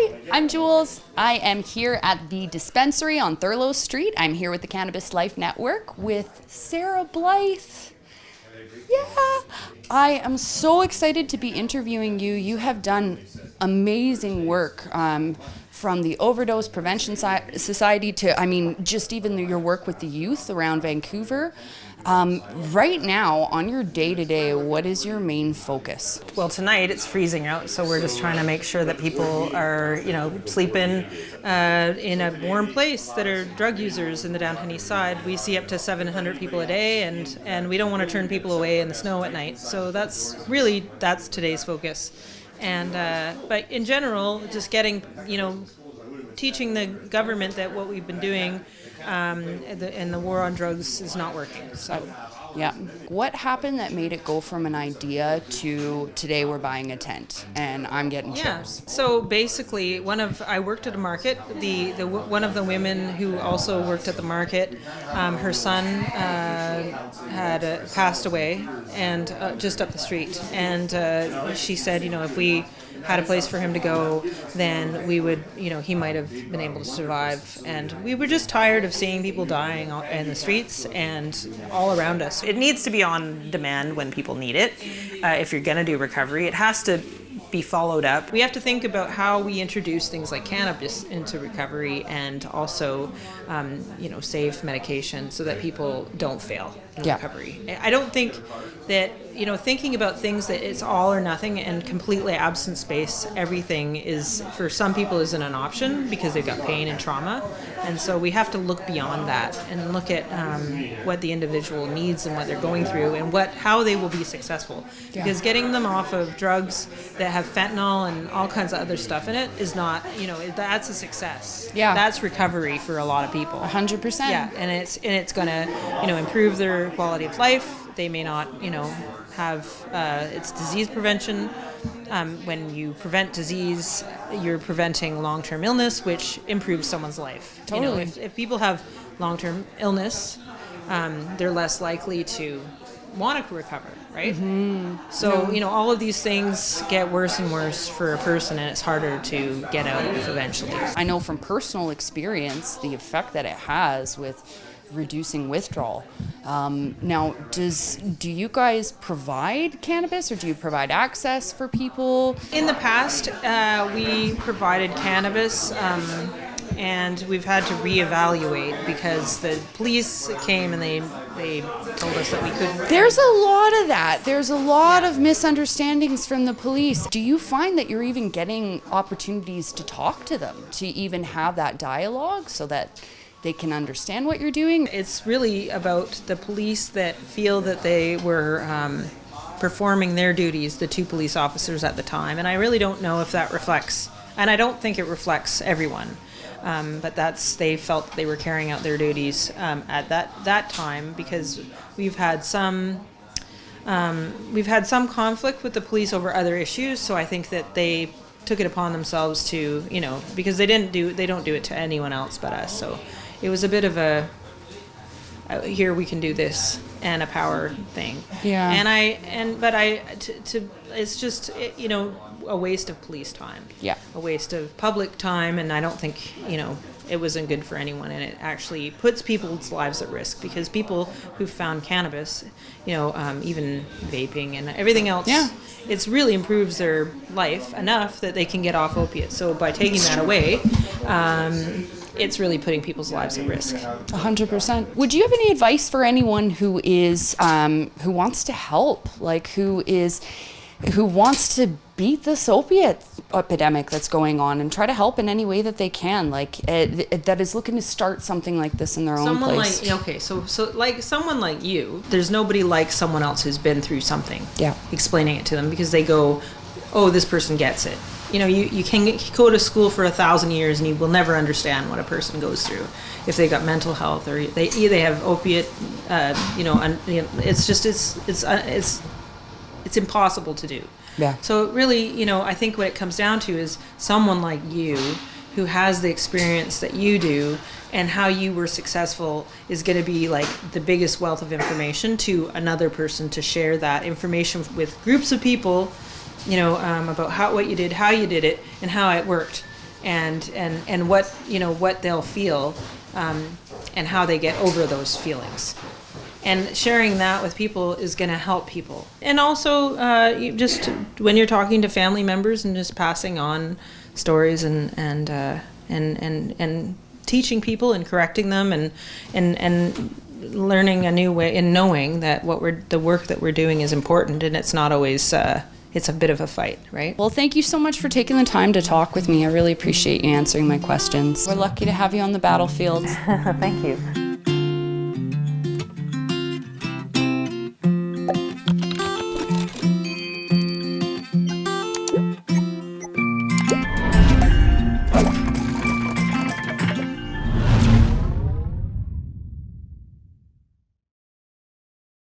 Hi, I'm Jules. I am here at the Dispensary on Thurlow Street. I'm here with the Cannabis Life Network with Sarah Blyth. Yeah, I am so excited to be interviewing you. You have done amazing work from the Overdose Prevention Society to, just even your work with the youth around Vancouver. Right now, on your day-to-day, what is your main focus? Well, tonight it's freezing out, so we're just trying to make sure that people are, sleeping in a warm place that are drug users in the downtown east side. We see up to 700 people a day, and we don't want to turn people away in the snow at night. So that's today's focus. And but in general, just getting, teaching the government that what we've been doing and the war on drugs is not working. So, yeah. What happened that made it go from an idea to today we're buying a tent and I'm getting chairs? So basically, I worked at a market. One of the women who also worked at the market, her son had passed away, and just up the street. And she said, if we had a place for him to go, then we would, he might have been able to survive. And we were just tired of seeing people dying in the streets and all around us. It needs to be on demand when people need it. If you're going to do recovery, it has to be followed up. We have to think about how we introduce things like cannabis into recovery and also, safe medication so that people don't fail in recovery. I don't think that, thinking about things that it's all or nothing and completely absent space, everything is, for some people, isn't an option because they've got pain and trauma. And so we have to look beyond that and look at what the individual needs and what they're going through and how they will be successful. Because getting them off of drugs that have fentanyl and all kinds of other stuff in it is not, that's a success. Yeah. That's recovery for a lot of people. 100%. Yeah, and it's going to, improve their quality of life. They may not, have, it's disease prevention. When you prevent disease, you're preventing long-term illness, which improves someone's life. Totally. If people have long-term illness, they're less likely to want to recover, right? Mm-hmm. So, all of these things get worse and worse for a person, and it's harder to get out of eventually. I know from personal experience the effect that it has with reducing withdrawal. Now, do you guys provide cannabis, or do you provide access for people? In the past, we provided cannabis, and we've had to reevaluate because the police came and they told us that we couldn't. There's a lot of that. There's a lot of misunderstandings from the police. Do you find that you're even getting opportunities to talk to them, to even have that dialogue so that they can understand what you're doing? It's really about the police that feel that they were performing their duties, the two police officers at the time. And I really don't know if that reflects, and I don't think it reflects everyone. But they felt they were carrying out their duties at that time, because we've had some conflict with the police over other issues. So I think that they took it upon themselves to, because they don't do it to anyone else but us. So it was a bit of a here we can do this and a power thing. Yeah. It's just a waste of police time. Yeah. A waste of public time, and I don't think it wasn't good for anyone, and it actually puts people's lives at risk, because people who've found cannabis, even vaping and everything else, it's really improves their life enough that they can get off opiates. So by taking that away, it's really putting people's lives at risk. 100%. Would you have any advice for anyone who is who wants to help, who wants to beat this opiate epidemic that's going on and try to help in any way that they can, that is looking to start something like this in their own place? So like someone like you, there's nobody like someone else who's been through something. Yeah. Explaining it to them, because they go, oh, this person gets it. You can go to school for 1,000 years and you will never understand what a person goes through if they got mental health or they have opiate. It's impossible to do. Yeah. So really, I think what it comes down to is someone like you who has the experience that you do and how you were successful is going to be like the biggest wealth of information to another person to share that information with groups of people, about what you did, how you did it, and how it worked. and what, you know, what they'll feel, and how they get over those feelings. And sharing that with people is going to help people. And also, you just when you're talking to family members and just passing on stories and teaching people and correcting them and learning a new way and knowing that the work that we're doing is important, and it's not always it's a bit of a fight, right? Well, thank you so much for taking the time to talk with me. I really appreciate you answering my questions. We're lucky to have you on the battlefield. Thank you.